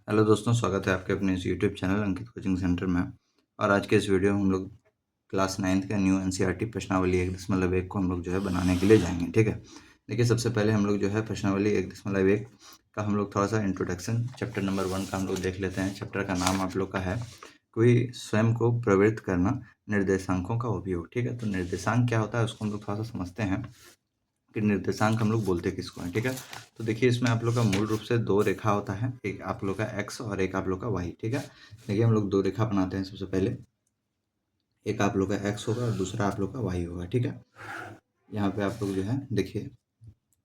Hello दोस्तों, स्वागत है आपके अपने इस यूट्यूब चैनल अंकित कोचिंग सेंटर में। और आज के इस वीडियो में हम लोग क्लास 9th का न्यू एनसीईआरटी प्रश्नावली 1.1 को हम लोग जो है बनाने के लिए जाएंगे। ठीक है, देखिए सबसे पहले हम लोग जो है प्रश्नावली 1.1 का हम लोग थोड़ा सा इंट्रोडक्शन चैप्टर नंबर 1 का हम लोग देख लेते हैं। चैप्टर का नाम आप लोग का है कोई स्वयं को प्रवृत्त करना, निर्देशांकों का उपयोग। ठीक है, तो निर्देशांक क्या होता है उसको हम लोग थोड़ा सा समझते हैं कि निर्देशांक हम लोग बोलते किसको हैं। ठीक है, तो देखिए इसमें आप लोग का मूल रूप से दो रेखा होता है, एक आप लोग का एक्स और एक आप लोग का वाई। ठीक है, देखिए हम लोग दो रेखा बनाते हैं। सबसे पहले एक आप लोग का एक्स होगा और दूसरा आप लोग का वाई होगा। ठीक है, यहाँ पे आप लोग जो है देखिए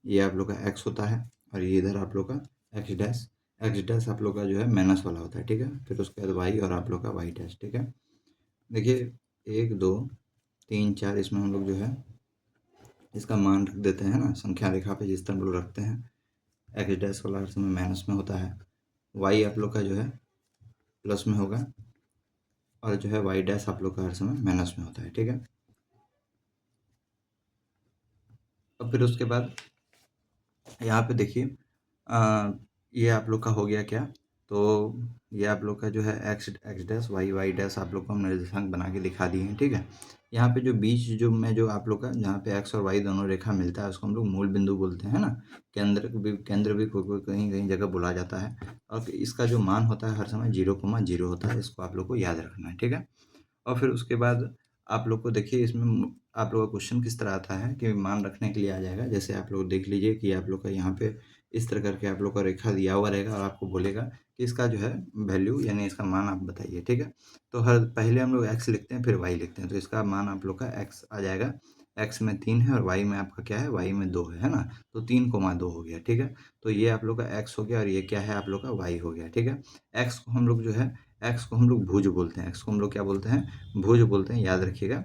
ये आप लोग का एक्स होता है और ये इधर आप लोग का एक्स डैश आप लोग का जो है माइनस वाला होता है। ठीक है, फिर उसके बाद वाई और आप लोग का वाई डैश। ठीक है, देखिए 1 2 3 4 इसमें हम लोग जो है इसका मान रख देते हैं ना, संख्या रेखा पे जिस तरह हम लोग रखते हैं। एक्स डैश वाला हर समय माइनस में होता है, वाई आप लोग का जो है प्लस में होगा और जो है वाई डैश आप लोग का हर समय माइनस में होता है। ठीक है, अब फिर उसके बाद यहाँ पे देखिए ये आप लोग का हो गया क्या, तो ये आप लोग का जो है x x dash y dash आप लोग को हम निर्देशांक बना के दिखा दिए हैं। ठीक है, यहाँ पे जो बीच जो में जो आप लोग का जहाँ पे एक्स और वाई दोनों रेखा मिलता है उसको हम लोग मूल बिंदु बोलते हैं ना। केंद्र भी कोई कहीं कहीं जगह बोला जाता है। और इसका जो मान होता है हर समय 0,0 होता है, इसको आप लोग को याद रखना है। ठीक है, और फिर उसके बाद आप लोग को देखिए इसमें आप लोग का क्वेश्चन किस तरह आता है कि मान रखने के लिए आ जाएगा। जैसे आप लोग देख लीजिए कि आप लोग का यहाँ पे इस तरह करके आप लोग का रेखा दिया हुआ रहेगा और आपको बोलेगा कि इसका जो है वैल्यू यानी इसका मान आप बताइए। ठीक है, तो हर पहले हम लोग एक्स लिखते हैं फिर वाई लिखते हैं, तो इसका मान आप लोग का एक्स आ जाएगा। एक्स में 3 है और वाई में आपका क्या है, वाई में 2 है ना, तो 3,2 हो गया। ठीक है, तो ये आप लोग का एक्स हो गया और ये क्या है आप लोग का वाई हो गया। ठीक है, एक्स को हम लोग जो है एक्स को हम लोग भुज बोलते हैं, एक्स को हम लोग क्या बोलते हैं, भुज बोलते हैं, याद रखिएगा।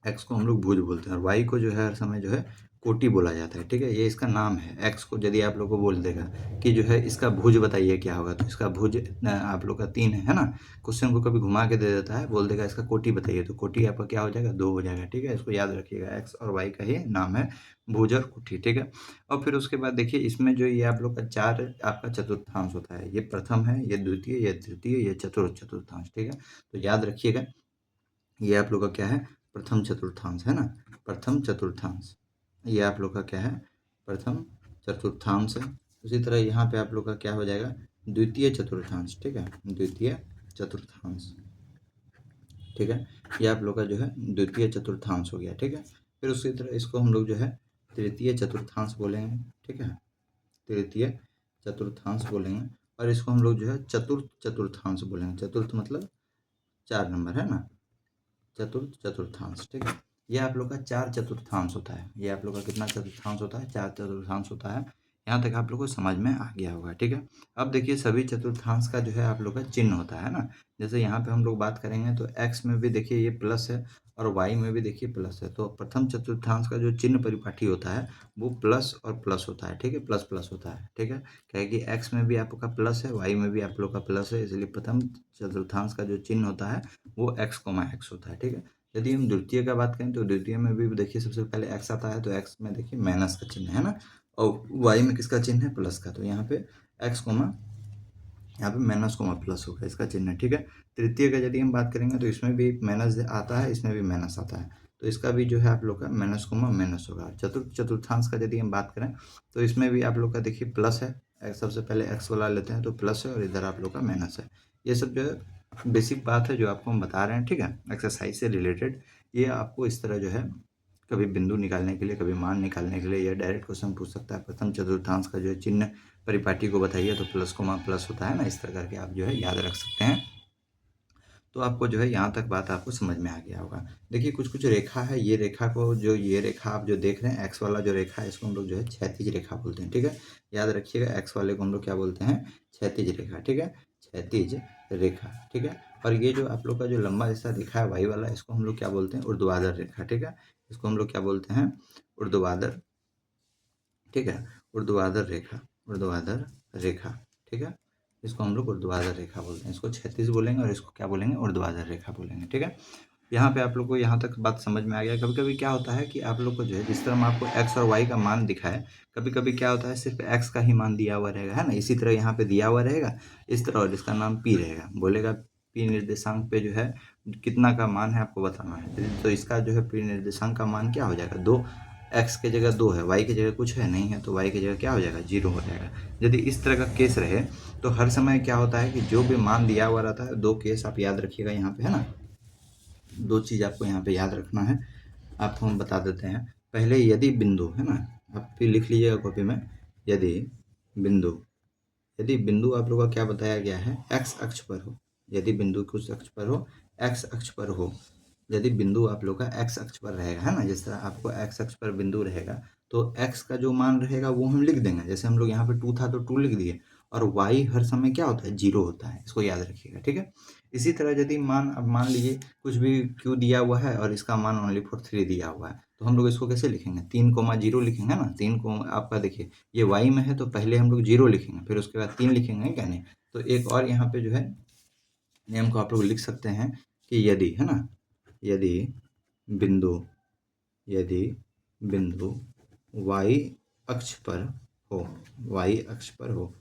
एक्स को हम लोग भुज बोलते हैं और वाई को जो है हर समय जो है कोटि बोला जाता है। ठीक है, ये इसका नाम है। एक्स को यदि आप लोग को बोल देगा कि जो है इसका भुज बताइए क्या होगा, तो इसका भुज आप लोग का 3 है ना। क्वेश्चन को कभी घुमा के दे देता है, बोल देगा इसका कोटि बताइए, तो कोटि आपका क्या हो जाएगा, 2 हो जाएगा। ठीक है, इसको याद रखिएगा, एक्स और वाई का ही नाम है भुज और कोटि। ठीक है, और फिर उसके बाद देखिए इसमें जो ये आप लोग का 4 आपका चतुर्थांश होता है, ये प्रथम है, ये द्वितीय, ये तृतीय, ये चतुर्थांश। ठीक है, तो याद रखिएगा ये आप लोग का क्या है, प्रथम चतुर्थांश है ना, प्रथम चतुर्थांश। ये आप लोग का क्या है, प्रथम चतुर्थांश है। उसी तरह यहाँ पे आप लोग का क्या हो जाएगा, द्वितीय चतुर्थांश। ठीक है, द्वितीय चतुर्थांश। ठीक है, ये आप लोग का जो है द्वितीय चतुर्थांश हो गया। ठीक है, फिर उसी तरह इसको हम लोग जो है तृतीय चतुर्थांश बोलेंगे। ठीक है, तृतीय चतुर्थांश बोलेंगे और इसको हम लोग जो है चतुर्थ चतुर्थांश बोलेंगे। चतुर्थ मतलब 4 नंबर है ना, चतुर्थ चतुर्थांश। ठीक है, ये आप लोग का 4 चतुर्थांश होता है। ये आप लोग का कितना चतुर्थांश होता है, 4 चतुर्थांश होता है। यहाँ तक आप लोग को समझ में आ गया होगा। ठीक है, अब देखिए सभी चतुर्थांश का जो है आप लोग का चिन्ह होता है ना। जैसे यहाँ पे हम लोग बात करेंगे तो एक्स में भी देखिए ये प्लस है और वाई में भी देखिए प्लस है, तो प्रथम चतुर्थांश का जो चिन्ह परिपाटी होता है वो प्लस और प्लस होता है। ठीक है, प्लस प्लस होता है। ठीक है, क्या है कि एक्स में भी आपका प्लस है, वाई में भी आप लोग का प्लस है, इसलिए प्रथम चतुर्थांश का जो चिन्ह होता है वो एक्स कोमा एक्स होता है। ठीक है, यदि हम द्वितीय का बात करें तो द्वितीय में भी देखिए सबसे पहले एक्स आता है, तो एक्स में देखिए माइनस का चिन्ह है ना, और वाई में किसका चिन्ह है, प्लस का, तो यहाँ पे एक्स कोमा यहाँ पे माइनस कोमा प्लस होगा इसका चिन्ह। ठीक है, तृतीय का यदि हम बात करेंगे तो इसमें भी माइनस आता है, इसमें भी माइनस आता है, तो इसका भी जो है आप लोग का माइनस कोमा माइनस होगा। चतुर्थांश का यदि हम बात करें तो इसमें भी आप लोग का देखिए प्लस है, सबसे पहले एक्स वाला लेते हैं तो प्लस है और इधर आप लोग का माइनस है। ये सब जो है बेसिक बात है जो आपको हम बता रहे हैं। ठीक है, एक्सरसाइज से रिलेटेड ये आपको इस तरह जो है कभी बिंदु निकालने के लिए, कभी मान निकालने के लिए ये डायरेक्ट क्वेश्चन पूछ सकता है। प्रथम चतुर्थांश का जो है चिन्ह परिपाटी को बताइए, तो प्लस कोमा प्लस होता है ना, इस तरह करके आप जो है याद रख सकते हैं। तो आपको जो है यहाँ तक बात आपको समझ में आ गया होगा। देखिए कुछ कुछ रेखा है, ये रेखा को जो ये रेखा आप जो देख रहे हैं एक्स वाला जो रेखा है इसको हम लोग जो है क्षैतिज रेखा बोलते हैं। ठीक है, याद रखिएगा एक्स वाले को हम लोग क्या बोलते हैं, क्षैतिज रेखा। ठीक है, क्षैतिज रेखा। ठीक है, और ये जो आप लोग का जो लंबा हिस्सा दिखा है वाई वाला, इसको हम लोग क्या बोलते हैं, ऊर्ध्वाधर रेखा। ठीक है, इसको हम लोग क्या बोलते हैं, ऊर्ध्वाधर। ठीक है, ऊर्ध्वाधर रेखा, ऊर्ध्वाधर रेखा। ठीक है, इसको हम लोग ऊर्ध्वाधर रेखा बोलते हैं, इसको क्षैतिज बोलेंगे और इसको क्या बोलेंगे, ऊर्ध्वाधर रेखा बोलेंगे। ठीक है, यहाँ पे आप लोग को यहाँ तक बात समझ में आ गया। कभी कभी क्या होता है कि आप लोग को जो है, जिस तरह हम आपको एक्स और वाई का मान दिखाए, कभी कभी क्या होता है सिर्फ एक्स का ही मान दिया हुआ रहेगा, है ना। इसी तरह यहाँ पे दिया हुआ रहेगा इस तरह, और इसका नाम पी रहेगा, बोलेगा पी निर्देशांक पे जो है कितना का मान है आपको बताना है। तो इसका जो है पी निर्देशांक का मान क्या हो जाएगा, 2। एक्स की जगह 2 है, वाई की जगह कुछ है नहीं है, तो वाई की जगह क्या हो जाएगा, 0 हो जाएगा। यदि इस तरह का केस रहे तो हर समय क्या होता है कि जो भी मान दिया हुआ रहता है, 2 केस आप याद रखिएगा यहाँ पे, है ना। 2 चीज़ आपको यहाँ पे याद रखना है, आपको हम बता देते हैं। पहले यदि बिंदु, है ना, आप फिर लिख लीजिएगा कॉपी में। यदि बिंदु, यदि बिंदु आप लोगों का क्या बताया गया है, एक्स अक्ष पर हो। यदि बिंदु किस अक्ष पर हो, एक्स अक्ष पर हो। यदि बिंदु आप लोग का एक्स अक्ष पर रहेगा, है ना, जिस तरह आपको एक्स अक्ष पर बिंदु रहेगा तो एक्स का जो मान रहेगा वो हम लिख देंगे। जैसे हम लोग यहाँ पे 2 था तो 2 लिख दिए, और वाई हर समय क्या होता है, 0 होता है, इसको याद रखिएगा, ठीक है। इसी तरह यदि अब मान लीजिए कुछ भी क्यू दिया हुआ है और इसका मान ओनली फॉर 3 दिया हुआ है, तो हम लोग इसको कैसे लिखेंगे, 3,0 लिखेंगे ना। 3 को आपका देखिए ये वाई में है तो पहले हम लोग 0 लिखेंगे, फिर उसके बाद 3 लिखेंगे, क्या नहीं। तो एक और यहाँ पे जो है नियम को आप लोग लिख सकते हैं कि यदि, है ना, यदि बिंदु, यदि बिंदु y अक्ष पर हो, y अक्ष पर हो।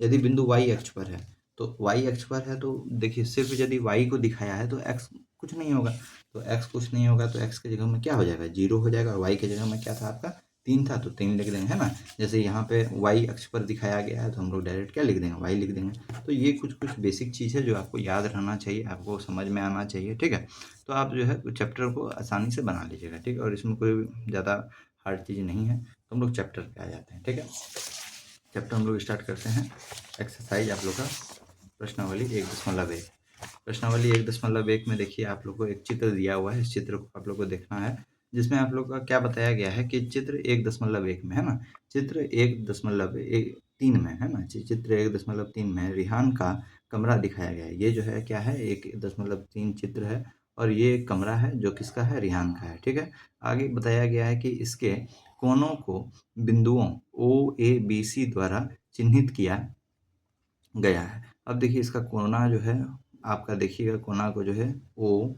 यदि बिंदु y अक्ष पर है तो y अक्ष पर है तो देखिए सिर्फ यदि y को दिखाया है तो x कुछ नहीं होगा। तो x कुछ नहीं होगा तो x की जगह में क्या हो जाएगा, 0 हो जाएगा, और y की जगह में क्या था आपका 3 था तो 3 लिख देंगे, है ना। जैसे यहाँ पे y अक्ष पर दिखाया गया है तो हम लोग डायरेक्ट क्या लिख देंगे, y लिख देंगे। तो ये कुछ कुछ बेसिक चीज़ है जो आपको याद रहना चाहिए, आपको समझ में आना चाहिए, ठीक है। तो आप जो है चैप्टर को आसानी से बना लीजिएगा, ठीक है। और इसमें कोई ज़्यादा हार्ड चीज़ नहीं है। तो हम लोग चैप्टर पे आ जाते हैं, ठीक है। चैप्टर हम लोग स्टार्ट करते हैं। एक्सरसाइज आप लोग का प्रश्नावली 1.1। प्रश्नावली 1.1 में देखिए आप लोग को एक चित्र दिया हुआ है। इस चित्र को आप लोग को देखना है, जिसमें आप लोग का क्या बताया गया है कि चित्र 1.1 में, है ना, चित्र 1.3 में, है ना, चित्र 1.3 में रिहान का कमरा दिखाया गया है। ये जो है क्या है, 1.3 चित्र है और ये कमरा है जो किसका है, रिहान का है, ठीक है। आगे बताया गया है कि इसके कोनों को बिंदुओं ओ ए बी सी द्वारा चिन्हित किया गया है। अब देखिए इसका कोना जो है आपका, देखिएगा कोना को जो है ओ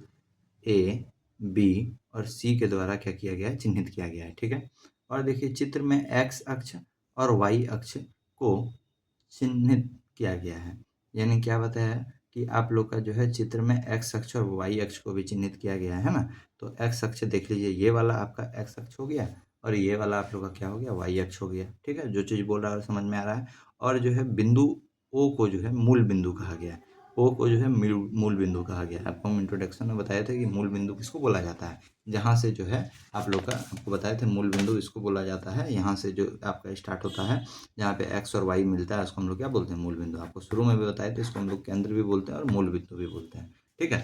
ए बी और सी के द्वारा क्या किया गया है, चिन्हित किया गया है, ठीक है। और देखिए चित्र में एक्स अक्ष और वाई अक्ष को चिन्हित किया गया है। यानी क्या बताया है कि आप लोग का जो है चित्र में एक्स अक्ष और वाई अक्ष को भी चिन्हित किया गया है ना। तो एक्स अक्ष देख लीजिए, ये वाला आपका एक्स अक्ष हो गया और ये वाला आप लोग का क्या हो गया, वाई अक्ष हो गया, ठीक है। जो चीज़ बोल रहा है समझ में आ रहा है। और जो है बिंदु ओ को जो है मूल बिंदु कहा गया है। ओ को जो है मूल बिंदु कहा गया है। आपको हम इंट्रोडक्शन में बताए थे कि मूल बिंदु किसको बोला जाता है, जहाँ से जो है आप लोग का, आपको बताए थे मूल बिंदु इसको बोला जाता है। यहाँ से जो आपका स्टार्ट होता है, जहाँ पे एक्स और वाई मिलता है, उसको हम लोग क्या बोलते हैं, मूल बिंदु। आपको शुरू में भी बताए थे, इसको हम लोग केंद्र भी बोलते हैं और मूल बिंदु भी बोलते हैं, ठीक है।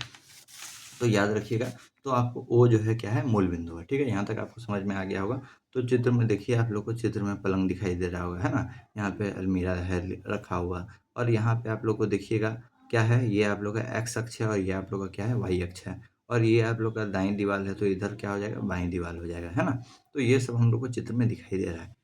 तो याद रखिएगा। तो आपको ओ जो है क्या है, मूल बिंदु है, ठीक है। यहाँ तक आपको समझ में आ गया होगा। तो चित्र में देखिए आप लोग को, चित्र में पलंग दिखाई दे रहा होगा, है ना। यहाँ पे अलमीरा है रखा हुआ, और यहाँ पे आप लोग को देखिएगा क्या है, ये आप लोग का एक्स अक्ष है और ये आप लोग का क्या है, वाई अक्ष है। और ये आप लोग का दाईं दीवार है तो इधर क्या हो जाएगा, बाईं दीवार हो जाएगा, है ना। तो ये सब हम लोग को चित्र में दिखाई दे रहा है।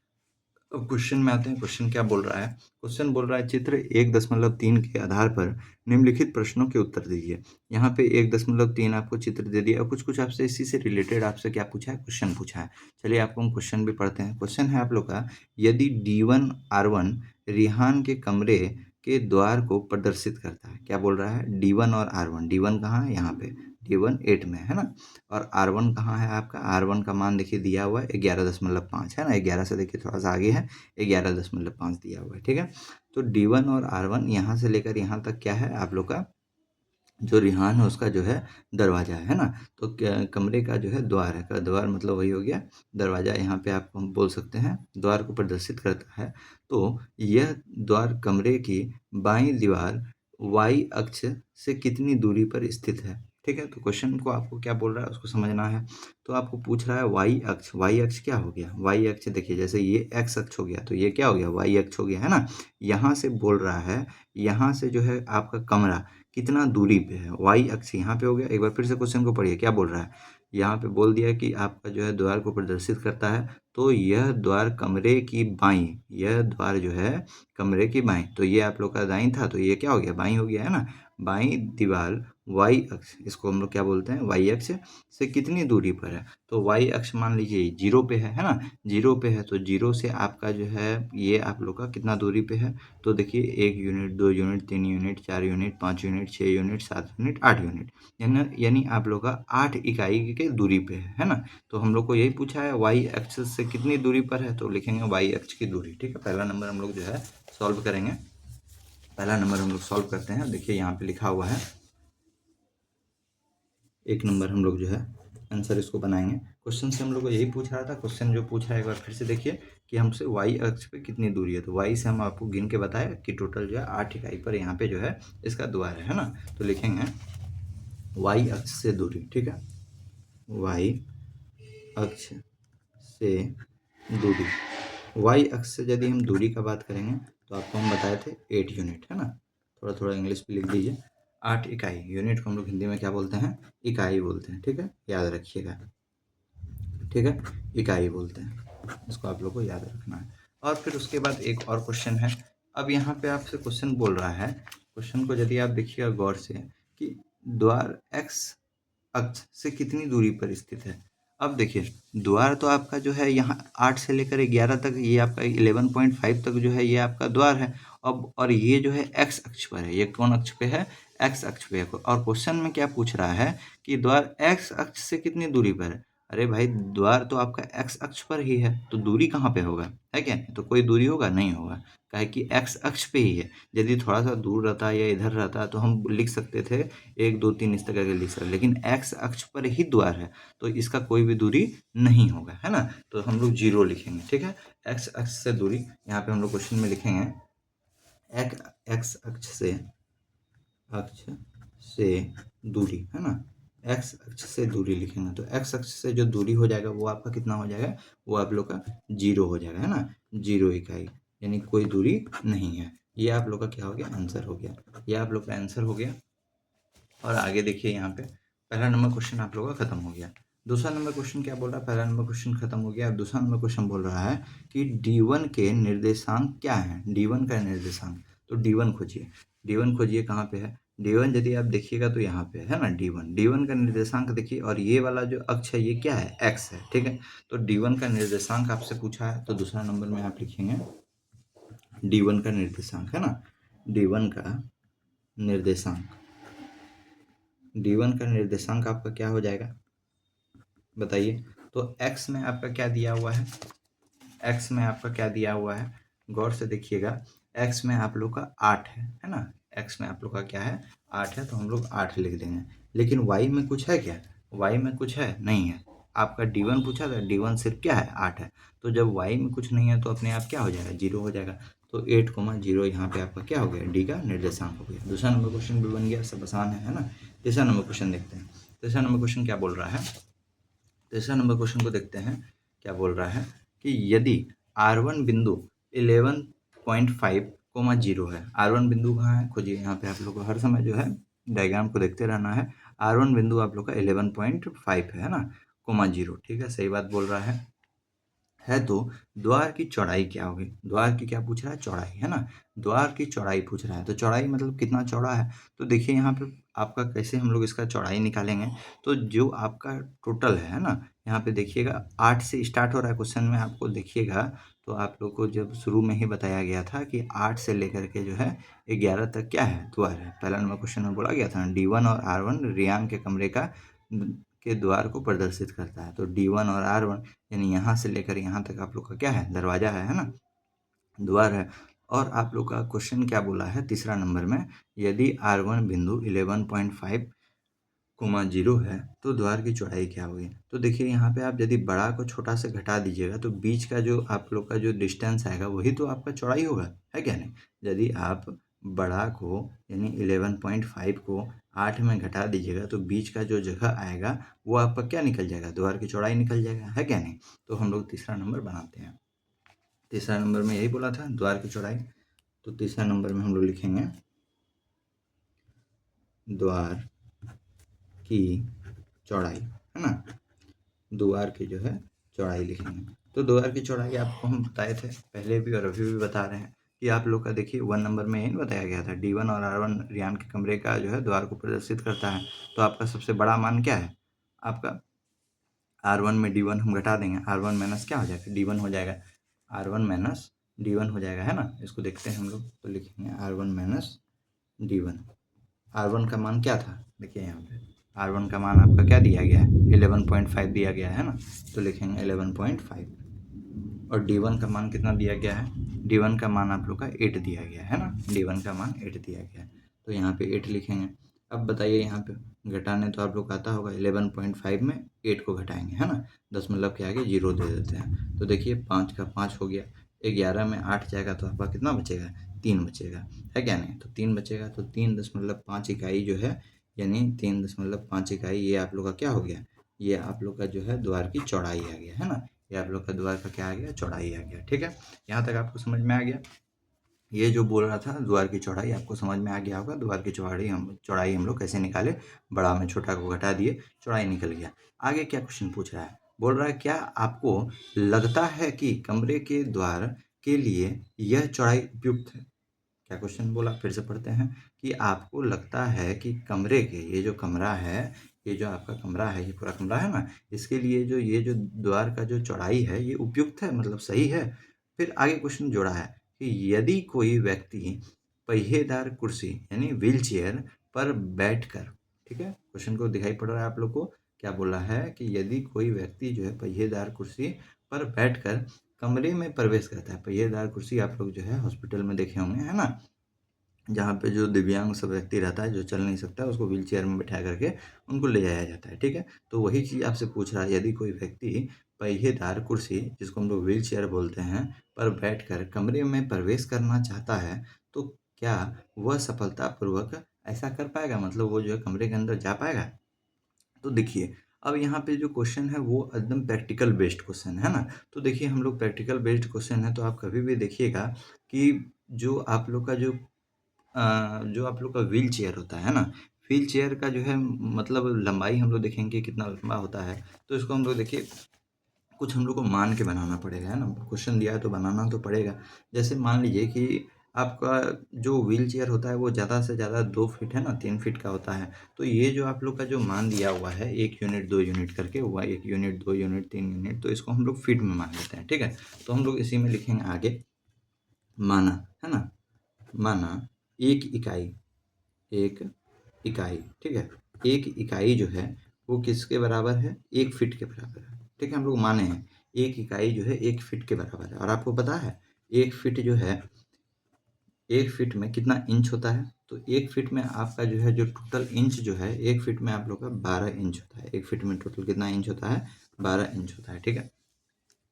अब क्वेश्चन में आते हैं। क्वेश्चन क्या बोल रहा है, क्वेश्चन बोल रहा है चित्र 1.3 के आधार पर निम्नलिखित प्रश्नों के उत्तर दीजिए। यहाँ पे 1.3 आपको चित्र दे दिया और कुछ कुछ आपसे इसी से रिलेटेड आपसे क्या पूछा है, क्वेश्चन पूछा है। चलिए आपको हम क्वेश्चन भी पढ़ते हैं। क्वेश्चन है आप लोग का, यदि D1 R1 रिहान के कमरे के द्वार को प्रदर्शित करता है। क्या बोल रहा है, D1 और R1। D1 कहाँ है, यहाँ पे D1 8 में, है ना। और R1 कहाँ है आपका, R1 का मान देखिए दिया हुआ है 11.5 है ना। 11 से देखिए थोड़ा सा आगे है, 11.5 दिया हुआ है, ठीक है। तो D1 और R1 यहाँ से लेकर यहाँ तक क्या है, आप लोग का जो रिहान है उसका जो है दरवाजा है ना। तो कमरे का जो है द्वार है, द्वार मतलब वही हो गया दरवाजा। यहाँ पे आप हम बोल सकते हैं द्वार को प्रदर्शित करता है। तो यह द्वार कमरे की बाईं दीवार वाई अक्ष से कितनी दूरी पर स्थित है, ठीक है। तो क्वेश्चन को आपको क्या बोल रहा है उसको समझना है। तो आपको पूछ रहा है वाई अक्ष, वाई अक्ष क्या हो गया, वाई अक्ष देखिए जैसे ये एक्स अक्ष हो गया तो ये क्या हो गया, वाई अक्ष हो गया, है ना। यहाँ से बोल रहा है, यहाँ से जो है आपका कमरा कितना दूरी पे है, वाई अक्ष यहाँ पे हो गया। एक बार फिर से क्वेश्चन को पढ़िए, क्या बोल रहा है, यहाँ पे बोल दिया कि आपका जो है द्वार को प्रदर्शित करता है। तो यह द्वार कमरे की बाईं, यह द्वार जो है कमरे की बाईं, तो ये आप लोग का दाईं था तो ये क्या हो गया, बाईं हो गया, है ना। बाईं दीवार वाई अक्ष, इसको हम लोग क्या बोलते हैं, वाई अक्ष से कितनी दूरी पर है। तो वाई अक्ष मान लीजिए 0 पे है ना, 0 पे है तो 0 से आपका जो है ये आप लोग का कितना दूरी पे है। तो देखिए 1 unit, 2 unit, 3 unit, 4 unit, 5 unit, 6 unit, 7 unit, 8 unit, यानी आप लोग का 8 इकाई के दूरी पे है ना। तो हम लोग को यही पूछा है वाई अक्ष से कितनी दूरी पर है, तो लिखेंगे वाई अक्ष की दूरी। ठीक है, पहला नंबर हम लोग जो है सॉल्व करेंगे। पहला नंबर हम लोग सॉल्व करते हैं। देखिए यहाँ पे लिखा हुआ है 1 नंबर हम लोग जो है आंसर इसको बनाएंगे। क्वेश्चन से हम लोग को यही पूछ रहा था, क्वेश्चन जो पूछा है एक बार फिर से देखिए कि हमसे वाई अक्ष पे कितनी दूरी है। तो वाई से हम आपको गिन के बताया कि टोटल जो है 8 इकाई पर यहाँ पे जो है इसका द्वार है ना। तो लिखेंगे वाई अक्ष से दूरी। ठीक है, वाई अक्ष से दूरी, वाई अक्ष से यदि हम दूरी का बात करेंगे तो आपको हम बताए थे 8 यूनिट है ना। थोड़ा थोड़ा इंग्लिश में लिख दीजिए। 8 इकाई, यूनिट को हम लोग हिंदी में क्या बोलते हैं, इकाई बोलते हैं। ठीक है, याद रखिएगा। ठीक है, इकाई बोलते हैं, इसको आप लोग को याद रखना है। और फिर उसके बाद एक और क्वेश्चन है। अब यहाँ पे आपसे क्वेश्चन बोल रहा है, क्वेश्चन को यदि आप देखिएगा गौर से कि द्वार एक्स अक्ष से कितनी दूरी पर स्थित है। अब देखिए द्वार तो आपका जो है यहाँ 8 से लेकर 11 तक, ये आपका 11.5 तक जो है ये आपका द्वार है। अब और ये जो है एक्स अक्ष पर है, ये कौन अक्ष पे है, एक्स अक्ष पे है। और क्वेश्चन में क्या पूछ रहा है कि द्वार एक्स अक्ष से कितनी दूरी पर है। अरे भाई द्वार तो आपका एक्स अक्ष पर ही है, तो दूरी कहाँ पे होगा, है क्या नहीं। तो कोई दूरी होगा नहीं होगा, काहे कि एक्स अक्ष पे ही है। यदि थोड़ा सा दूर रहता या इधर रहता तो हम लिख सकते थे 1 2 3 इस तरह के लिख सकते, लेकिन एक्स अक्ष पर ही द्वार है तो इसका कोई भी दूरी नहीं होगा, है ना। तो हम लोग 0 लिखेंगे। ठीक है, एक्स अक्ष से दूरी, यहाँ पे हम लोग क्वेश्चन में लिखेंगे एक्स अक्ष से दूरी, है ना। एक्स अक्ष से दूरी लिखेंगे तो एक्स अक्ष से जो दूरी हो जाएगा वो आपका कितना हो जाएगा, वो आप लोग का 0 हो जाएगा, है ना। 0 इकाई, यानी कोई दूरी नहीं है। ये आप लोग का क्या हो गया, आंसर हो गया। ये आप लोग का आंसर हो गया। और आगे देखिए यहाँ पे पहला नंबर क्वेश्चन आप लोगों का खत्म हो गया। दूसरा नंबर क्वेश्चन क्या बोल रहा है, पहला नंबर क्वेश्चन खत्म हो गया। दूसरा नंबर क्वेश्चन बोल रहा है कि D1 के निर्देशांक क्या है। D1 का निर्देशांक, तो D1 खोजिए। D1 खोजिए, कहाँ पे है D1, यदि आप देखिएगा तो यहाँ पे है ना D1 का निर्देशांक देखिए। और ये वाला जो अक्ष है ये क्या है, एक्स है। ठीक है, तो D1 का निर्देशांक आपसे पूछा है, तो दूसरा नंबर में आप लिखेंगे D1 का निर्देशांक, है ना। D1 का निर्देशांक, D1 का निर्देशांक आपका क्या हो जाएगा बताइए। तो x में आपका क्या दिया हुआ है, x में आपका क्या दिया हुआ है, गौर से देखिएगा। x में आप लोग का 8 है ना। x में आप लोग का क्या है, 8 है, तो हम लोग 8 लिख देंगे। लेकिन y में कुछ है क्या, y में कुछ है नहीं है। आपका D1 पूछा था, D1 सिर्फ क्या है, 8 है। तो जब y में कुछ नहीं है तो अपने आप क्या हो जाएगा, 0 हो जाएगा। तो 8,0 यहाँ पे आपका क्या हो गया, d का निर्देशांक हो गया। दूसरा नंबर क्वेश्चन भी बन गया, सब आसान है ना। तीसरा नंबर क्वेश्चन देखते हैं। तीसरा नंबर क्वेश्चन क्या बोल रहा है, तीसरा नंबर क्वेश्चन को देखते हैं। क्या बोल रहा है कि यदि R1 बिंदु 11.5, 0 है। R1 बिंदु कहाँ है, खोजिए। यहाँ पे आप लोग को हर समय जो है डायग्राम को देखते रहना है। R1 बिंदु आप लोग का 11.5 है ना, 0। ठीक है, सही बात बोल रहा है। तो द्वार की चौड़ाई क्या होगी, द्वार की क्या पूछ रहा है, चौड़ाई, है ना। द्वार की चौड़ाई पूछ रहा है, तो चौड़ाई मतलब कितना चौड़ा है। तो देखिए यहाँ पे आपका कैसे हम लोग इसका चौड़ाई निकालेंगे। तो जो आपका टोटल है ना, यहाँ पे देखिएगा 8 से स्टार्ट हो रहा है क्वेश्चन में, आपको देखिएगा तो आप लोग को जब शुरू में ही बताया गया था कि 8 से लेकर के जो है 11 तक क्या है, द्वार है। पहला नंबर क्वेश्चन में बोला गया था D1 और R1 रियान के कमरे के द्वार को प्रदर्शित करता है। तो D1 और R1 यानी यहाँ से लेकर यहाँ तक आप लोग का क्या है, दरवाजा है ना, द्वार है। और आप लोग का क्वेश्चन क्या बोला है तीसरा नंबर में, यदि R1 बिंदु 11.5, 0 है तो द्वार की चौड़ाई क्या होगी। तो देखिए यहाँ पे आप यदि बड़ा को छोटा से घटा दीजिएगा तो बीच का जो आप लोग का जो डिस्टेंस आएगा वही तो आपका चौड़ाई होगा, है क्या नहीं। यदि आप बड़ा को यानी 11.5 को 8 में घटा दीजिएगा तो बीच का जो जगह आएगा वो आपका क्या निकल जाएगा, द्वार की चौड़ाई निकल जाएगा, है क्या नहीं। तो हम लोग तीसरा नंबर बनाते हैं। तीसरा नंबर में यही बोला था, द्वार की चौड़ाई। तो तीसरा नंबर में हम लोग लिखेंगे द्वार की चौड़ाई, है ना। द्वार की जो है चौड़ाई लिखेंगे। तो द्वार की चौड़ाई आपको हम बताए थे पहले भी और अभी भी बता रहे हैं। कि आप लोग का देखिए 1 नंबर में यही बताया गया था, D1 और R1 रियान के कमरे का जो है द्वार को प्रदर्शित करता है। तो आपका सबसे बड़ा मान क्या है? आपका R1 में D1 हम घटा देंगे, R1 माइनस क्या हो जाएगा? D1 हो जाएगा। R1 माइनस D1 हो जाएगा, है ना? इसको देखते हैं हम लोग, तो लिखेंगे R1 माइनस D1। R1 का मान क्या था? देखिए यहाँ पे R1 का मान आपका क्या दिया गया है? 11.5 दिया गया है ना? तो लिखेंगे 11.5। और D1 का मान कितना दिया गया है? D1 का मान आप लोग का 8 दिया गया है ना? D1 का मान 8 दिया गया है, तो यहाँ पे 8 लिखेंगे। अब बताइए यहाँ पे घटाने तो आप लोग को आता होगा, 11.5 में 8 को घटाएंगे, है ना? दशमलव के आगे 0 दे देते हैं, तो देखिए 5 का 5 हो गया। 11 में 8 जाएगा तो आपका कितना बचेगा? 3 बचेगा, है क्या नहीं? तो 3 बचेगा, तो 3.5 इकाई जो है, यानी 3.5 इकाई, ये आप लोग का क्या हो गया? ये आप लोग का जो है द्वार की चौड़ाई आ गया, है ना? ये आप लोग का द्वार का क्या आ गया? चौड़ाई आ गया। ठीक है, यहाँ तक आपको समझ में आ गया? ये जो बोल रहा था द्वार की चौड़ाई, आपको समझ में आ गया होगा। द्वार की चौड़ाई हम लोग कैसे निकाले? बड़ा में छोटा को घटा दिए, चौड़ाई निकल गया। आगे क्या क्वेश्चन पूछ रहा है? बोल रहा है क्या आपको लगता है कि कमरे के द्वार के लिए यह चौड़ाई उपयुक्त है? क्या क्वेश्चन बोला? फिर से पढ़ते हैं कि आपको लगता है कि कमरे के, ये जो कमरा है, ये जो आपका कमरा है, ये पूरा कमरा है ना, इसके लिए जो ये जो द्वार का जो चौड़ाई है ये उपयुक्त है, मतलब सही है। फिर आगे क्वेश्चन जोड़ा है कि यदि कोई व्यक्ति पहिएदार कुर्सी यानी व्हील चेयर पर बैठकर, ठीक है, क्वेश्चन को दिखाई पड़ रहा है आप लोग को? क्या बोला है कि यदि कोई व्यक्ति जो है पहिएदार कुर्सी पर बैठकर कमरे में प्रवेश करता है। पहिएदार कुर्सी आप लोग जो है हॉस्पिटल में देखे होंगे, है ना? जहाँ पे जो दिव्यांग सब व्यक्ति रहता है, जो चल नहीं सकता, उसको व्हील चेयर में बैठा करके उनको ले जाया जाता है। ठीक है, तो वही चीज़ आपसे पूछ रहा है, यदि कोई व्यक्ति पहिएदार कुर्सी, जिसको हम लोग व्हील चेयर बोलते हैं, पर बैठकर कमरे में प्रवेश करना चाहता है, तो क्या वह सफलतापूर्वक ऐसा कर पाएगा? मतलब वो जो है कमरे के अंदर जा पाएगा? तो देखिए, अब यहाँ पे जो क्वेश्चन है वो एकदम प्रैक्टिकल बेस्ड क्वेश्चन है ना? तो देखिए, हम लोग प्रैक्टिकल बेस्ड क्वेश्चन है, तो आप कभी भी देखिएगा कि जो आप लोग का जो आप लोग का व्हील चेयर होता है ना, व्हील चेयर का जो है मतलब लंबाई हम लोग देखेंगे कितना लंबा होता है। तो इसको हम लोग देखिए कुछ हम लोग को मान के बनाना पड़ेगा, है ना? क्वेश्चन दिया है तो बनाना तो पड़ेगा। जैसे मान लीजिए कि आपका जो व्हील चेयर होता है वो ज़्यादा से ज़्यादा 2 फीट, है ना, 3 फीट का होता है। तो ये जो आप लोग का जो मान दिया हुआ है 1 यूनिट 2 यूनिट करके हुआ, 1 यूनिट 2 यूनिट 3 यूनिट, तो इसको हम लोग फीट में मान लेते हैं। ठीक है, तो हम लोग इसी में लिखेंगे आगे, माना, है ना? माना 1 इकाई, 1 इकाई, ठीक है? 1 इकाई जो है वो किसके बराबर है? 1 फीट के बराबर है। ठीक है, हम लोग माने हैं 1 इकाई जो है 1 फीट के बराबर है। और आपको पता है 1 फीट जो है, 1 फीट में कितना इंच होता है? तो 1 फीट में आपका जो है जो टोटल इंच जो है, 1 फीट में आप लोग का 12 इंच होता है। 1 फीट में टोटल कितना इंच होता है? 12 इंच होता है। ठीक है,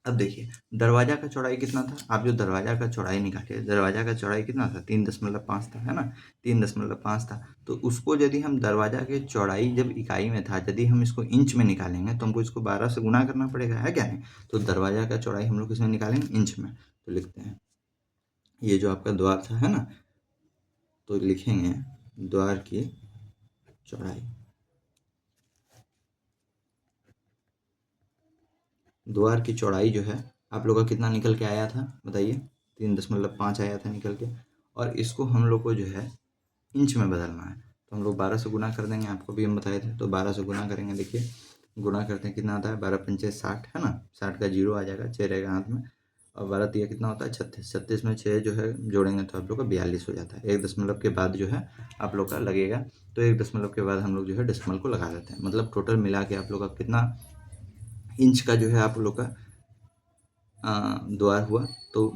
अब देखिए दरवाजा का चौड़ाई कितना था? आप जो दरवाजा का चौड़ाई निकालिए, दरवाजा का चौड़ाई कितना था? 3.5 था, है ना? 3.5 था। तो उसको यदि हम दरवाजा की चौड़ाई जब इकाई में था, यदि हम इसको इंच में निकालेंगे तो हमको इसको 12 से गुना करना पड़ेगा, है क्या नहीं? तो दरवाजा का चौड़ाई हम लोग किसमें निकालेंगे? इंच में। तो लिखते हैं ये जो आपका द्वार था, है ना, तो लिखेंगे द्वार की चौड़ाई। द्वार की चौड़ाई जो है आप लोग का कितना निकल के आया था? बताइए। 3.5 आया था निकल के। और इसको हम लोग को जो है इंच में बदलना है, तो हम लोग 12 से गुना कर देंगे। आपको भी हम बताए थे, तो 12 से गुना करेंगे। देखिए गुना करते हैं, कितना आता है? 12 पंचे 60, है ना? 60 का 0 आ जाएगा, 6 रहेगा हाथ में। और 12 तिया कितना होता है? 36। 36 में 6 जो है जोड़ेंगे तो आप लोग का 42 हो जाता है। 1 दशमलव के बाद जो है आप लोग का लगेगा, तो 1 दशमलव के बाद हम लोग जो है डेसिमल को लगा देते हैं। मतलब टोटल मिला के आप लोग का कितना इंच का जो है आप लोग का द्वार हुआ? तो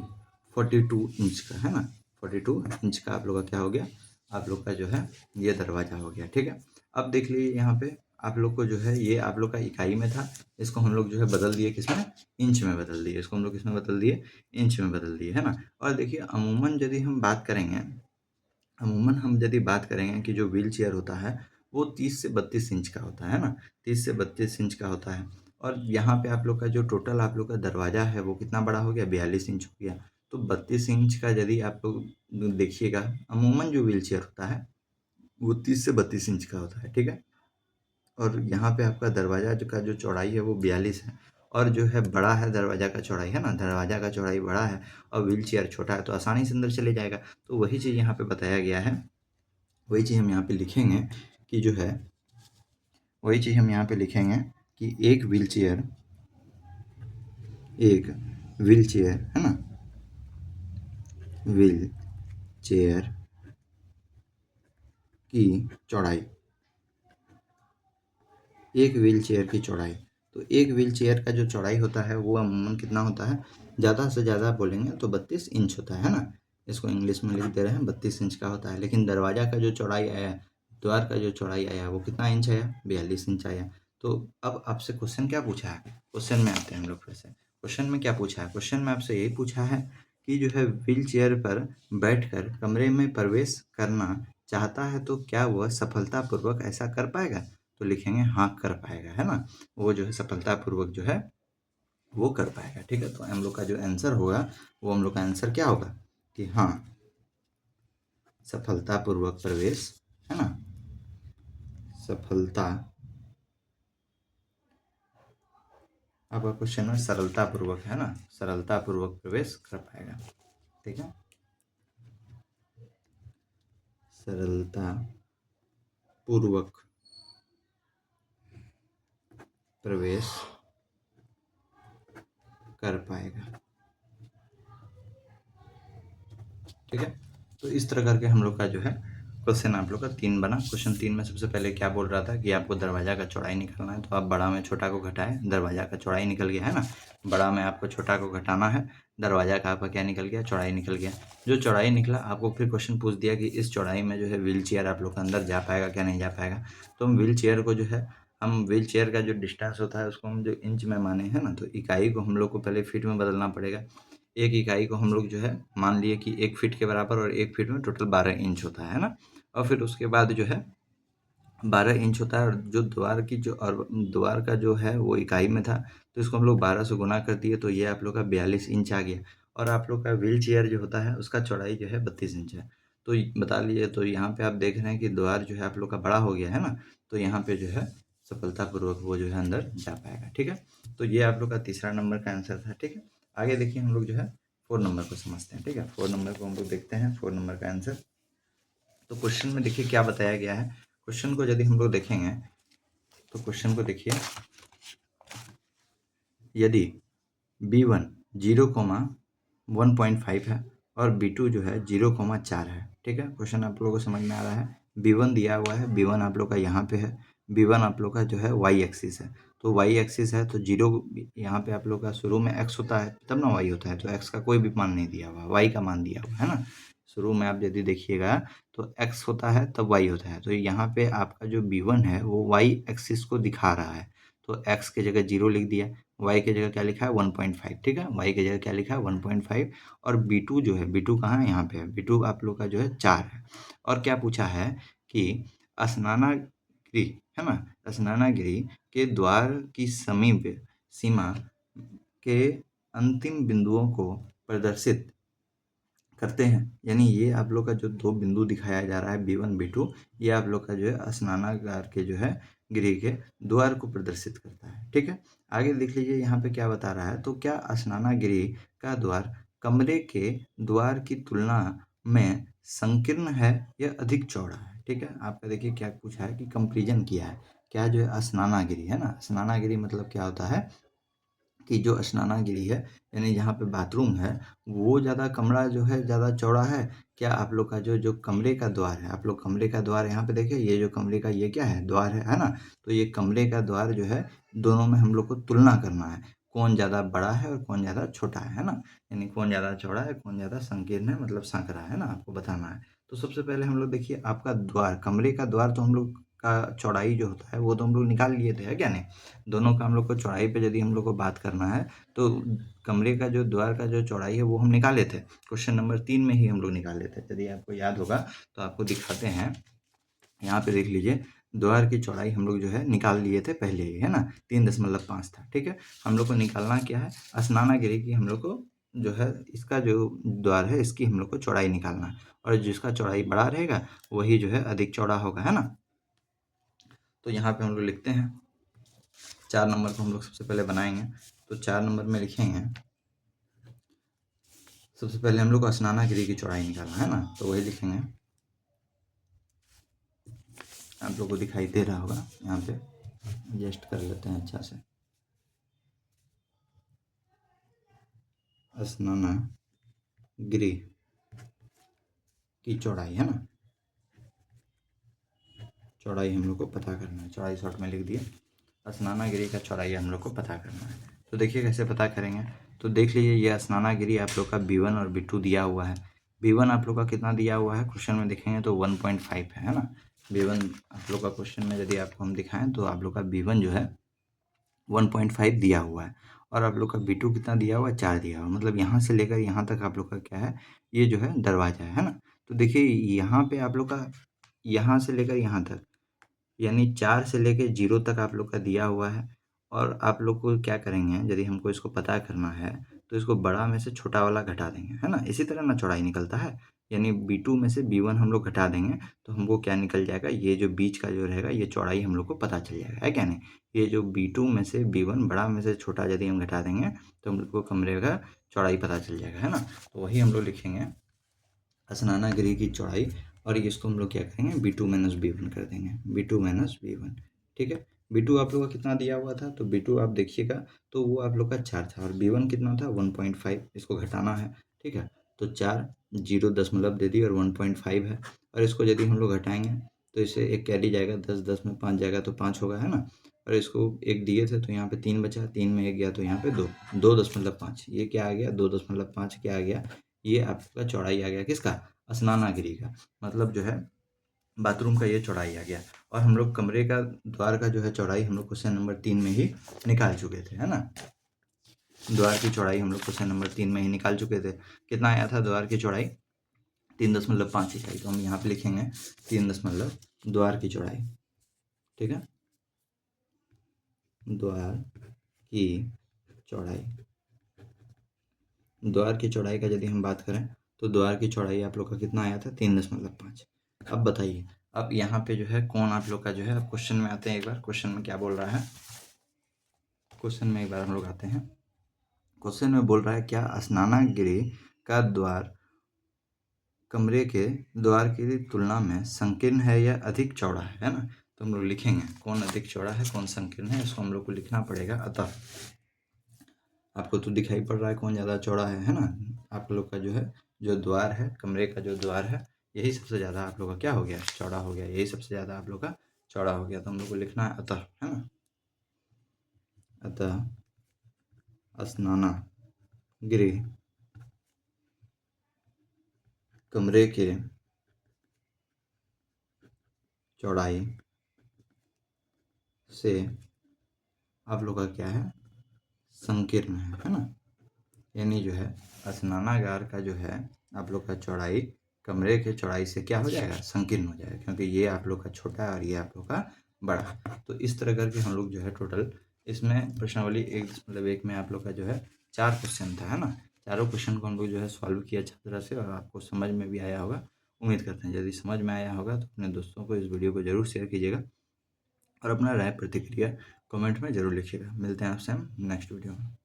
42 इंच का, है ना? 42 इंच का आप लोग का क्या हो गया? आप लोग का जो है ये दरवाजा हो गया। ठीक है, अब देख लीजिए यहाँ पे आप लोग को जो है ये आप लोग का इकाई में था, इसको हम लोग जो है बदल दिए किसमें? इंच में बदल दिए। इसको हम लोग किसमें बदल दिए? इंच में बदल दिए, है ना? और देखिए अमूमन यदि हम बात करेंगे, अमूमन हम यदि बात करेंगे कि जो व्हील चेयर होता है वो 30 से 32 इंच का होता है ना? 30 से 32 इंच का होता है। और यहाँ पे आप लोग का जो टोटल आप लोग का दरवाज़ा है वो कितना बड़ा हो गया? 42 इंच हो गया। तो 32 इंच का यदि आप लोग देखिएगा, अमूमन जो व्हील चेयर होता है वो 30 से 32 इंच का होता है। ठीक है, और यहाँ पे आपका दरवाज़ा का जो चौड़ाई है वो 42 है। और जो है बड़ा है दरवाज़ा का चौड़ाई, है ना, दरवाज़ा का चौड़ाई बड़ा है और व्हील चेयर छोटा है, तो आसानी से अंदर चले जाएगा। तो वही चीज़ यहाँ पे बताया गया है, वही चीज़ हम यहाँ पे लिखेंगे कि जो है, वही चीज़ हम यहाँ पे लिखेंगे कि एक व्हील चेयर है ना, व्हील चेयर की चौड़ाई, एक व्हील चेयर की चौड़ाई। तो एक व्हील चेयर का जो चौड़ाई होता है वो अमूमन कितना होता है, ज़्यादा से ज़्यादा बोलेंगे तो 32 इंच होता है ना। इसको इंग्लिश में लिख दे रहे हैं, 32 इंच का होता है। लेकिन दरवाज़ा का जो चौड़ाई आया, द्वार का जो चौड़ाई आया वो कितना इंच आया, 42 इंच आया। तो अब आपसे क्वेश्चन क्या पूछा है, क्वेश्चन में आते हैं हम लोग फिर से। क्वेश्चन में क्या पूछा है, क्वेश्चन में आपसे यही पूछा है कि जो है व्हील चेयर पर बैठकर कमरे में प्रवेश करना चाहता है तो क्या वह सफलतापूर्वक ऐसा कर पाएगा। तो लिखेंगे हाँ कर पाएगा, है ना, वो जो है सफलतापूर्वक जो है वो कर पाएगा। ठीक है, तो हम लोग का जो आंसर होगा वो हम लोग का आंसर क्या होगा कि हाँ सफलतापूर्वक प्रवेश, है ना, सफलता, आपका क्वेश्चन में सरलतापूर्वक है ना, सरलतापूर्वक प्रवेश कर पाएगा। ठीक है, सरलता पूर्वक प्रवेश कर पाएगा। ठीक है, तो इस तरह करके हम लोग का जो है क्वेश्चन आप लोग का 3 बना। क्वेश्चन 3 में सबसे पहले क्या बोल रहा था कि आपको दरवाज़ा का चौड़ाई निकालना है, तो आप बड़ा में छोटा को घटाएं, दरवाज़ा का चौड़ाई निकल गया, है ना। बड़ा में आपको छोटा को घटाना है, दरवाज़ा का आपका क्या निकल गया, चौड़ाई निकल गया। जो चौड़ाई निकला आपको फिर क्वेश्चन पूछ दिया कि इस चौड़ाई में जो है व्हील चेयर आप लोग का अंदर जा पाएगा क्या नहीं जा पाएगा। तो हम व्हील चेयर को जो है, हम व्हील चेयर का जो डिस्टेंस होता है उसको हम जो इंच में माने, है ना, तो इकाई को हम लोग को पहले फीट में बदलना पड़ेगा। एक इकाई को हम लोग जो है मान लिए कि 1 फीट के बराबर, और 1 फीट में टोटल 12 इंच होता है ना। और फिर उसके बाद जो है 12 इंच होता है, और जो द्वार की जो, और द्वार का जो है वो इकाई में था, तो इसको हम लोग 12 से गुना कर दिए, तो ये आप लोग का 42 इंच आ गया। और आप लोग का व्हील चेयर जो होता है उसका चौड़ाई जो है 32 इंच है। तो बता लीजिए, तो यहाँ पे आप देख रहे हैं कि द्वार जो है आप लोग का बड़ा हो गया है ना, तो यहाँ पे जो है सफलतापूर्वक वो जो है अंदर जा पाएगा। ठीक है, तो ये आप लोग का तीसरा नंबर का आंसर था। ठीक है, आगे देखिए हम लोग जो है 4 नंबर को समझते हैं। ठीक है, 4 नंबर को हम लोग देखते हैं, 4 नंबर का आंसर। तो क्वेश्चन में देखिए क्या बताया गया है। क्वेश्चन को यदि हम लोग देखेंगे तो क्वेश्चन को देखिए, यदि B1 0,1.5 है और B2 जो है 0,4 है। ठीक है, क्वेश्चन आप लोगों को समझ में आ रहा है। B1 दिया हुआ है, B1 आप लोग का यहाँ पे है, B1 आप लोग का जो है y एक्सिस है, तो y एक्सिस है तो 0 यहाँ पे आप लोग का शुरू में x होता है तब ना y होता है, तो x का कोई भी मान नहीं दिया हुआ, y का मान दिया हुआ है ना। शुरू में आप यदि देखिएगा तो x होता है तब y होता है, तो यहाँ पे आपका जो B1 है वो y एक्सिस को दिखा रहा है, तो x की जगह 0 लिख दिया, y की जगह क्या लिखा है 1.5। ठीक है, y की जगह क्या लिखा है 1.5। और B2 जो है, B2 कहाँ है, यहाँ पे है, B2 आप लोग का जो है 4 है। और क्या पूछा है कि स्नानागिरी, है ना, स्नानागिरी के द्वार की समीप सीमा के अंतिम बिंदुओं को प्रदर्शित करते हैं। यानी ये आप लोग का जो 2 बिंदु दिखाया जा रहा है B1 B2, ये आप लोग का जो है स्नानागार के जो है गृह के द्वार को प्रदर्शित करता है। ठीक है, आगे देख लीजिए यहाँ पे क्या बता रहा है, तो क्या स्नानागृह का द्वार कमरे के द्वार की तुलना में संकीर्ण है या अधिक चौड़ा है। ठीक है, आपका देखिए क्या पूछा है कि कंपेरिजन किया है, क्या जो है स्नानागृह है ना, स्नानागृह मतलब क्या होता है कि जो स्नानागृह है यानी जहाँ पे बाथरूम है, वो ज़्यादा कमरा जो है ज़्यादा चौड़ा है, क्या आप लोग का जो जो कमरे का द्वार है, आप लोग कमरे का द्वार यहाँ पे देखिए, ये जो कमरे का ये क्या है द्वार है ना, तो ये कमरे का द्वार जो है दोनों में हम लोग को तुलना करना है, कौन ज़्यादा बड़ा है और कौन ज़्यादा छोटा है ना, यानी कौन ज़्यादा चौड़ा है कौन ज़्यादा संकीर्ण है, मतलब संकरा है ना, आपको बताना है। तो सबसे पहले हम लोग देखिए आपका द्वार, कमरे का द्वार तो हम लोग का चौड़ाई जो होता है वो तो हम लोग निकाल लिए थे, है क्या नहीं। दोनों का हम लोग को चौड़ाई पे यदि हम लोग को बात करना है तो कमरे का जो द्वार का जो चौड़ाई है वो हम निकाले थे, क्वेश्चन नंबर 3 में ही हम लोग निकाले थे, यदि आपको याद होगा तो आपको दिखाते हैं। यहाँ पे देख लीजिए, द्वार की चौड़ाई हम लोग जो है निकाल लिए थे पहले ही, है ना, 3.5 था। ठीक है, हम लोग को निकालना क्या है, स्नानागिरी की हम लोग को जो है इसका जो द्वार है इसकी हम लोग को चौड़ाई निकालना है, और जिसका चौड़ाई बड़ा रहेगा वही जो है अधिक चौड़ा होगा, है ना। तो यहाँ पे हम लोग लिखते हैं 4 नंबर को हम लोग सबसे पहले बनाएंगे, तो 4 नंबर में लिखेंगे, सबसे पहले हम लोग को स्नानागिरी की चौड़ाई निकालना है ना, तो वही लिखेंगे। आप लोग को दिखाई दे रहा होगा, यहाँ पे एडजस्ट कर लेते हैं अच्छा से। स्नानागिरी की चौड़ाई है ना, चौड़ाई हम लोग को पता करना है। चौड़ाई शॉर्ट में लिख दिए, स्नानागिरी का चौड़ाई हम लोग को पता करना है। तो देखिए कैसे पता करेंगे, तो देख लीजिए ये स्नानागिरी आप लोग का B1 और B2 दिया हुआ है। B1 आप लोग का कितना दिया हुआ है, क्वेश्चन में देखेंगे तो 1.5 है ना। B1 आप लोग का क्वेश्चन में यदि आपको हम दिखाएं तो आप लोग का B1 जो है 1.5 दिया हुआ है, और आप लोग का B2 कितना दिया हुआ है, 4 दिया हुआ है। मतलब यहाँ से लेकर यहाँ तक आप लोग का क्या है, ये जो है दरवाजा है ना। तो देखिए यहाँ पे आप लोग का यहाँ से लेकर यहाँ तक, यानी 4 से लेके 0 तक आप लोग का दिया हुआ है। और आप लोग को क्या करेंगे, यदि हमको इसको पता करना है तो इसको बड़ा में से छोटा वाला घटा देंगे, है ना। इसी तरह ना चौड़ाई निकलता है, यानी B2 में से B1 हम लोग घटा देंगे तो हमको क्या निकल जाएगा, ये जो बीच का जो रहेगा ये चौड़ाई हम लोग को पता चल जाएगा, है क्या नहीं। ये जो B2 में से B1 बड़ा में से छोटा यदि हम घटा देंगे तो हम लोग को कमरे का चौड़ाई पता चल जाएगा, है ना। तो वही हम लोग लिखेंगे, स्नानागिरी की चौड़ाई, और इसको हम लोग क्या करेंगे, B2 माइनस B1 कर देंगे, B2 माइनस B1। ठीक है, B2 आप लोग का कितना दिया हुआ था, तो B2 आप देखिएगा तो वो आप लोग का 4 था, और B1 कितना था 1.5, इसको घटाना है। ठीक है, तो 4 0 दशमलव दे दी और 1.5 है, और इसको यदि हम लोग घटाएंगे तो इसे एक कैरी जाएगा, 10 10 में 5 जाएगा तो 5 होगा, है ना। और इसको एक दिए थे तो यहाँ पे 3 बचा, 3 में 1 गया तो यहाँ पे 2, 2.5, ये क्या आ गया 2.5 क्या आ गया, ये आपका चौड़ाई आ गया किसका, स्नानागिरी का, मतलब जो है बाथरूम का ये चौड़ाई आ गया। और हम लोग कमरे का द्वार का जो है चौड़ाई हम लोग क्वेश्चन नंबर 3 में ही निकाल चुके थे, है ना। द्वार की चौड़ाई हम लोग क्वेश्चन नंबर 3 में ही निकाल चुके थे। कितना आया था द्वार की चौड़ाई, 3.5 इकाई। तो हम यहाँ पे लिखेंगे 3 दशमलव द्वार की चौड़ाई। ठीक है, द्वार की चौड़ाई, द्वार की चौड़ाई का यदि हम बात करें तो द्वार की चौड़ाई आप लोग का कितना आया था, 3.5। अब बताइए, अब यहाँ पे जो है कौन आप लोग का जो है, अब क्वेश्चन में आते हैं एक बार, क्वेश्चन में क्या बोल रहा है, क्वेश्चन में एक बार हम लोग आते हैं। क्वेश्चन में बोल रहा है क्या स्नानागिरी का द्वार कमरे के द्वार की तुलना में संकीर्ण है या अधिक चौड़ा है ना। तो हम लोग लिखेंगे कौन अधिक चौड़ा है कौन संकीर्ण है, इसको हम लोग को लिखना पड़ेगा। अतः आपको तो दिखाई पड़ रहा है कौन ज़्यादा चौड़ा है ना। आप लोग का जो है जो द्वार है, कमरे का जो द्वार है, यही सबसे ज़्यादा आप लोग का क्या हो गया, चौड़ा हो गया, यही सबसे ज़्यादा आप लोग का चौड़ा हो गया। तो हम लोग को लिखना है अतः, है ना। अतः स्नानागिरी कमरे के चौड़ाई से आप लोग का क्या है, संकीर्ण है ना। यानी जो है स्नानागार का जो है आप लोग का चौड़ाई कमरे के चौड़ाई से क्या हो जाएगा, संकीर्ण हो जाएगा, क्योंकि ये आप लोग का छोटा है और ये आप लोग का बड़ा। तो इस तरह करके हम लोग जो है टोटल इसमें प्रश्नावली 1.1 में आप लोग का जो है 4 क्वेश्चन था, है ना। चारों क्वेश्चन को हम लोग जो है सॉल्व किया अच्छी तरह से, और आपको समझ में भी आया होगा, उम्मीद करते हैं। यदि समझ में आया होगा तो अपने दोस्तों को इस वीडियो को ज़रूर शेयर कीजिएगा, और अपना राय प्रतिक्रिया कमेंट में ज़रूर लिखिएगा। मिलते हैं आपसे हम नेक्स्ट वीडियो में।